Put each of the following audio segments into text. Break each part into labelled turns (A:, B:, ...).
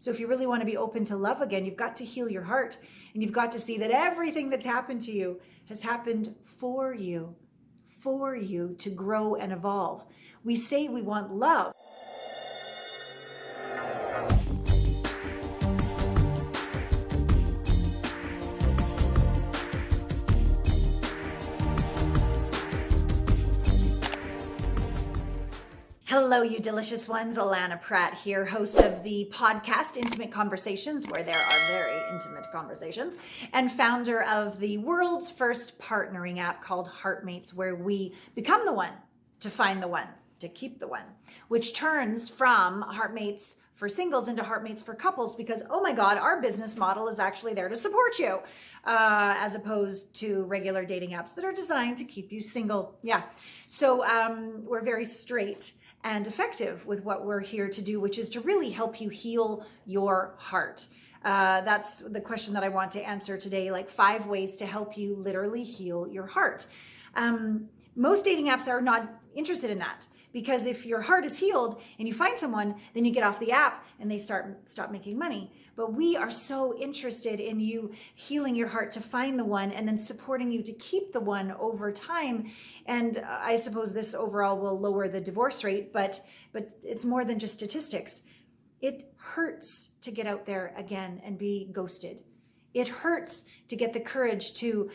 A: So if you really want to be open to love again, you've got to heal your heart, and you've got to see that everything that's happened to you has happened for you to grow and evolve. We say we want love. Hello, you delicious ones. Allana Pratt here, host of the podcast Intimate Conversations, where there are very intimate conversations, and founder of the world's first partnering app called Heartmates, where we become the one to find the one, to keep the one, which turns from Heartmates for singles into Heartmates for couples, because, oh my God, our business model is actually there to support you, as opposed to regular dating apps that are designed to keep you single. Yeah. So we're very straight and effective with what we're here to do, which is to really help you heal your heart. That's the question that I want to answer today, like 5 ways to help you literally heal your heart. Most dating apps are not interested in that, because if your heart is healed and you find someone, then you get off the app and they stop making money. But we are so interested in you healing your heart to find the one, and then supporting you to keep the one over time. And I suppose this overall will lower the divorce rate, but it's more than just statistics. It hurts to get out there again and be ghosted. It hurts to get the courage to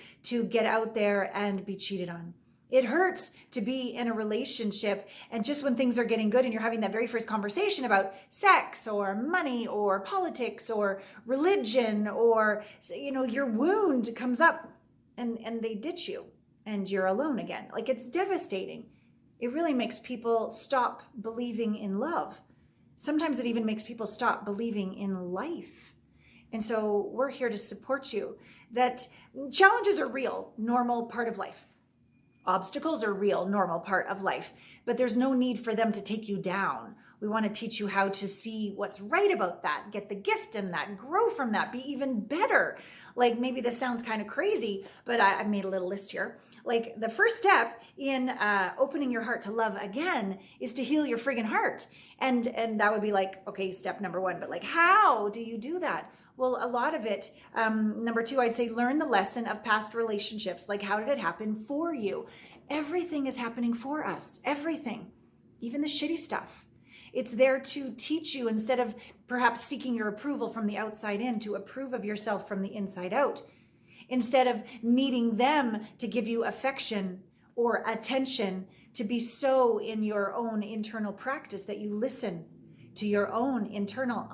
A: get out there and be cheated on. It hurts to be in a relationship, and just when things are getting good and you're having that very first conversation about sex or money or politics or religion, or, you know, your wound comes up and they ditch you and you're alone again. Like, it's devastating. It really makes people stop believing in love. Sometimes it even makes people stop believing in life. And so we're here to support you. That challenges are real, normal part of life. Obstacles are real, normal part of life, but there's no need for them to take you down. We want to teach you how to see what's right about that, get the gift in that, grow from that, be even better. Like, maybe this sounds kind of crazy, but I made a little list here. Like, the first step in opening your heart to love again is to heal your friggin' heart. And that would be like, okay, step number 1, but like, how do you do that? Well, a lot of it, number 2, I'd say learn the lesson of past relationships. Like, how did it happen for you? Everything is happening for us. Everything, even the shitty stuff. It's there to teach you, instead of perhaps seeking your approval from the outside in, to approve of yourself from the inside out. Instead of needing them to give you affection or attention, to be so in your own internal practice that you listen to your own internal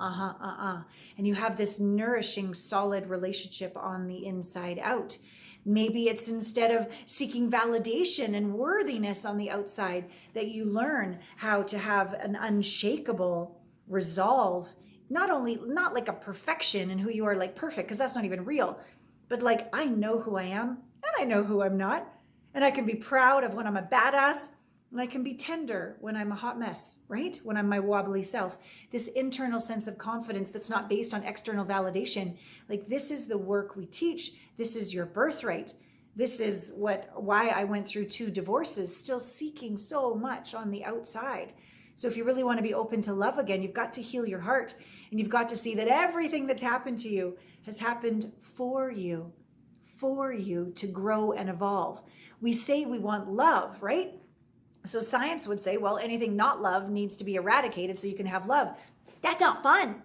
A: and you have this nourishing, solid relationship on the inside out. Maybe it's, instead of seeking validation and worthiness on the outside, that you learn how to have an unshakable resolve, not like a perfection in who you are, like perfect, because that's not even real, but like, I know who I am and I know who I'm not, and I can be proud of when I'm a badass, and I can be tender when I'm a hot mess, right? When I'm my wobbly self. This internal sense of confidence that's not based on external validation. Like, this is the work we teach. This is your birthright. This is why I went through 2 divorces, still seeking so much on the outside. So if you really want to be open to love again, you've got to heal your heart, and you've got to see that everything that's happened to you has happened for you to grow and evolve. We say we want love, right? So science would say, well, anything not love needs to be eradicated so you can have love. That's not fun.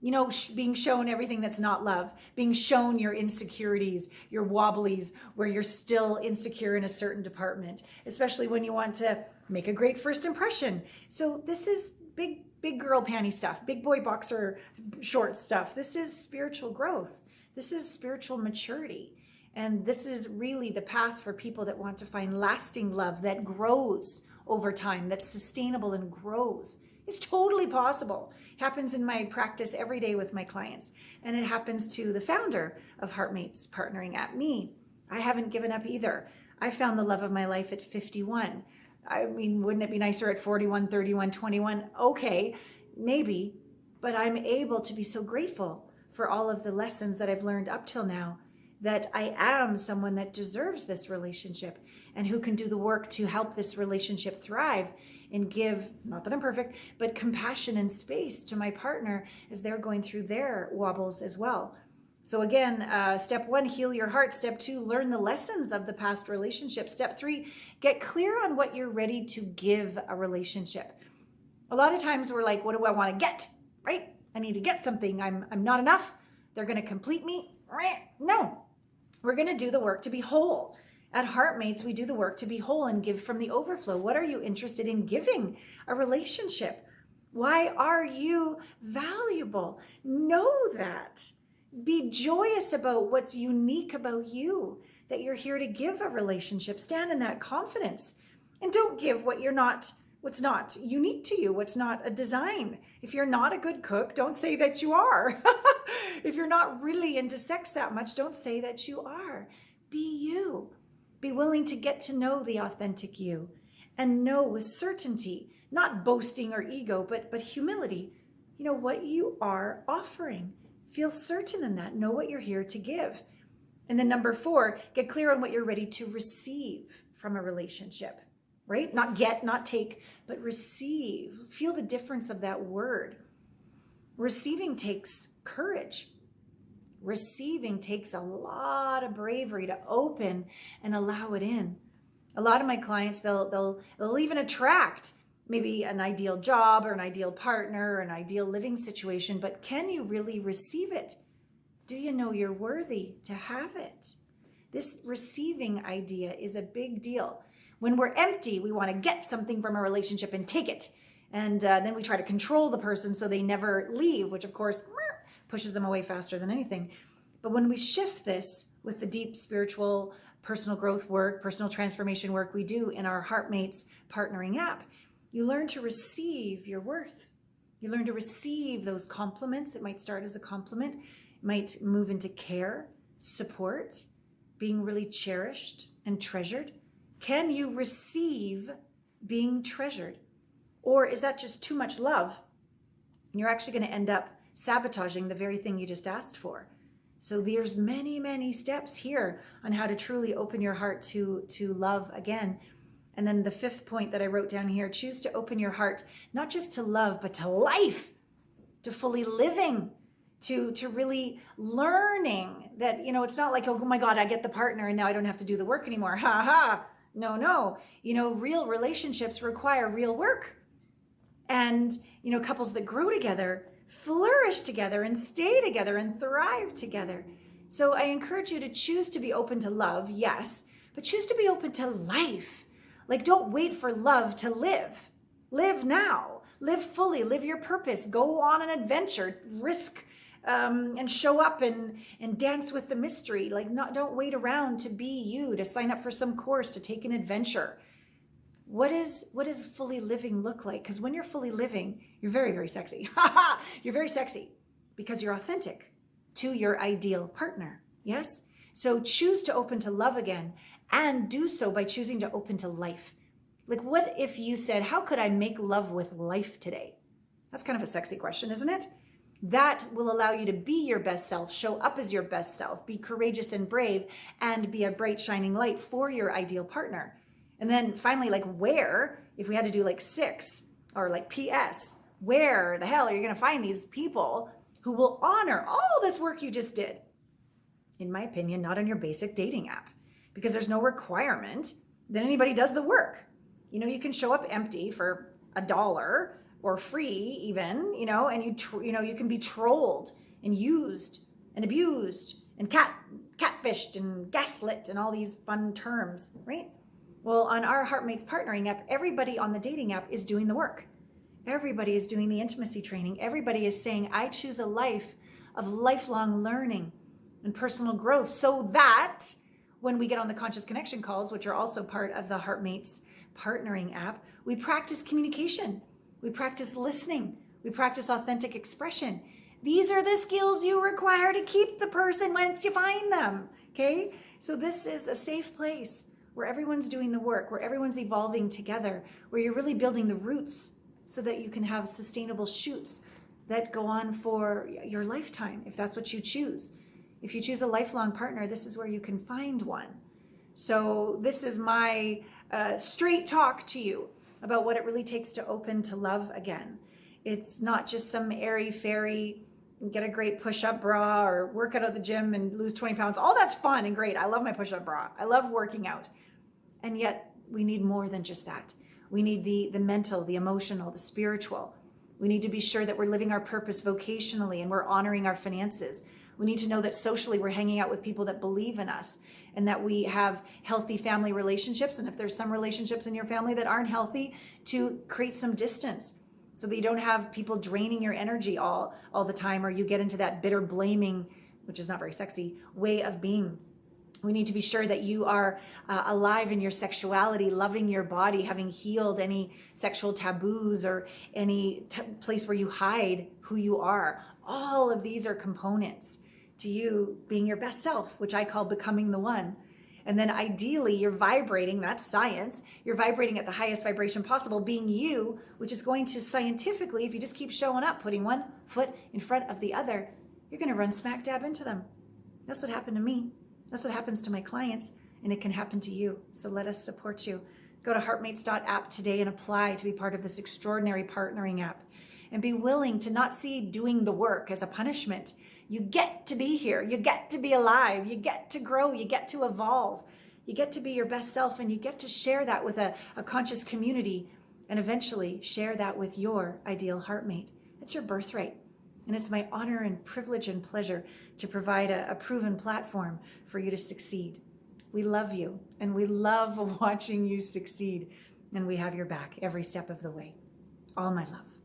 A: You know, being shown everything that's not love, being shown your insecurities, your wobblies, where you're still insecure in a certain department, especially when you want to make a great first impression. So this is big girl panty stuff, big boy boxer short stuff. This is spiritual growth. This is spiritual maturity. And this is really the path for people that want to find lasting love that grows over time, that's sustainable and grows. It's totally possible. It happens in my practice every day with my clients. And it happens to the founder of Heartmates partnering at me. I haven't given up either. I found the love of my life at 51. I mean, wouldn't it be nicer at 41, 31, 21? Okay, maybe. But I'm able to be so grateful for all of the lessons that I've learned up till now, that I am someone that deserves this relationship and who can do the work to help this relationship thrive and give, not that I'm perfect, but compassion and space to my partner as they're going through their wobbles as well. So again, step 1, heal your heart. Step 2, learn the lessons of the past relationship. Step 3, get clear on what you're ready to give a relationship. A lot of times we're like, what do I want to get, right? I need to get something. I'm not enough. They're going to complete me. No, we're going to do the work to be whole. At Heartmates, we do the work to be whole and give from the overflow. What are you interested in giving a relationship? Why are you valuable? Know that. Be joyous about what's unique about you, that you're here to give a relationship. Stand in that confidence and don't give what's not unique to you, what's not a design. If you're not a good cook, don't say that you are. If you're not really into sex that much, don't say that you are. Be you. Be willing to get to know the authentic you and know with certainty, not boasting or ego, but humility, what you are offering. Feel certain in that. Know what you're here to give. And then number 4, get clear on what you're ready to receive from a relationship, right? Not get, not take, but receive. Feel the difference of that word. Receiving takes courage. Receiving takes a lot of bravery to open and allow it in. A lot of my clients, they'll even attract maybe an ideal job or an ideal partner or an ideal living situation, but can you really receive it? Do you know you're worthy to have it? This receiving idea is a big deal. When we're empty, we want to get something from a relationship and take it. And then we try to control the person so they never leave, which of course pushes them away faster than anything. But when we shift this with the deep spiritual personal growth work, personal transformation work we do in our Heartmates partnering app, you learn to receive your worth. You learn to receive those compliments. It might start as a compliment. It might move into care, support, being really cherished and treasured. Can you receive being treasured? Or is that just too much love? And you're actually going to end up sabotaging the very thing you just asked for. So there's many, many steps here on how to truly open your heart to love again. And then the 5th point that I wrote down here, choose to open your heart, not just to love, but to life, to fully living, to really learning that, it's not like, oh my God, I get the partner and now I don't have to do the work anymore. Ha ha. No. Real relationships require real work. And, couples that grow together, flourish together and stay together and thrive together. So I encourage you to choose to be open to love, yes, but choose to be open to life. Like, don't wait for love to live. Live now. Live fully. Live your purpose. Go on an adventure. Risk and show up and dance with the mystery. Like, don't wait around to be you, to sign up for some course, to take an adventure. What does fully living look like? Because when you're fully living, you're very, very sexy. You're very sexy because you're authentic to your ideal partner. Yes? So choose to open to love again, and do so by choosing to open to life. Like, what if you said, how could I make love with life today? That's kind of a sexy question, isn't it? That will allow you to be your best self, show up as your best self, be courageous and brave, and be a bright, shining light for your ideal partner. And then finally, like, where, if we had to do like 6 or like PS, where the hell are you going to find these people who will honor all this work you just did? In my opinion, not on your basic dating app, because there's no requirement that anybody does the work. You can show up empty for $1 or free even, and you can be trolled and used and abused and catfished and gaslit and all these fun terms, right? Well, on our Heartmates partnering app, everybody on the dating app is doing the work. Everybody is doing the intimacy training. Everybody is saying, I choose a life of lifelong learning and personal growth, so that when we get on the conscious connection calls, which are also part of the Heartmates partnering app, we practice communication. We practice listening. We practice authentic expression. These are the skills you require to keep the person once you find them. Okay? So this is a safe place where everyone's doing the work, where everyone's evolving together, where you're really building the roots so that you can have sustainable shoots that go on for your lifetime, if that's what you choose. If you choose a lifelong partner, this is where you can find one. So this is my straight talk to you. about what it really takes to open to love again. It's not just some airy-fairy, get a great push-up bra or work out at the gym and lose 20 pounds. All that's fun and great. I love my push-up bra. I love working out. And yet we need more than just that. We need the mental, the emotional, the spiritual. We need to be sure that we're living our purpose vocationally and we're honoring our finances. We need to know that socially we're hanging out with people that believe in us and that we have healthy family relationships. And if there's some relationships in your family that aren't healthy, to create some distance so that you don't have people draining your energy all the time, or you get into that bitter blaming, which is not very sexy, way of being. We need to be sure that you are alive in your sexuality, loving your body, having healed any sexual taboos or any place where you hide who you are. All of these are components to you being your best self, which I call becoming the one. And then ideally you're vibrating, that's science, you're vibrating at the highest vibration possible, being you, which is going to scientifically, if you just keep showing up, putting one foot in front of the other, you're going to run smack dab into them. That's what happened to me. That's what happens to my clients, and it can happen to you. So let us support you. Go to heartmates.app today and apply to be part of this extraordinary partnering app. And be willing to not see doing the work as a punishment. You get to be here. You get to be alive. You get to grow. You get to evolve. You get to be your best self, and you get to share that with a conscious community, and eventually share that with your ideal heartmate. It's your birthright. And it's my honor and privilege and pleasure to provide a proven platform for you to succeed. We love you, and we love watching you succeed, and we have your back every step of the way. All my love.